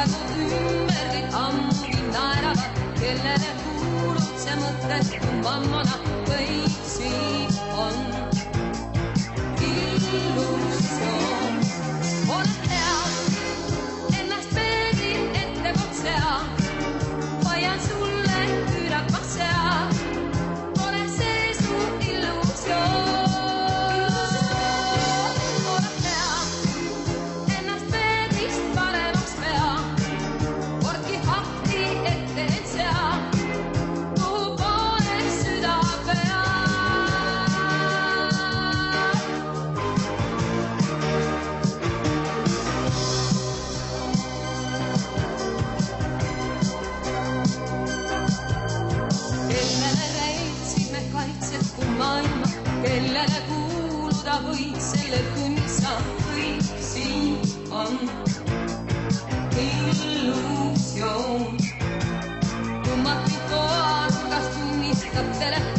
praegu ümber kõik ammugi naeravad, kellele kuulub see mõttetu mammona, kõik siin on illusioon. Ole hea, ennast peegli ette kotsea, hoian sulle üürakvaks sea, ole see su illusioon. Ole hea, ennast peeglist paremaks pea, kordki hakti ette end sea, kuhu poole süda pea. Kellele reetsid me kaitsetu maailma, kellele kuuluda võid selle tunnisa, kõik siin on illusioon. Kummati toanurgas tunnistab telefon.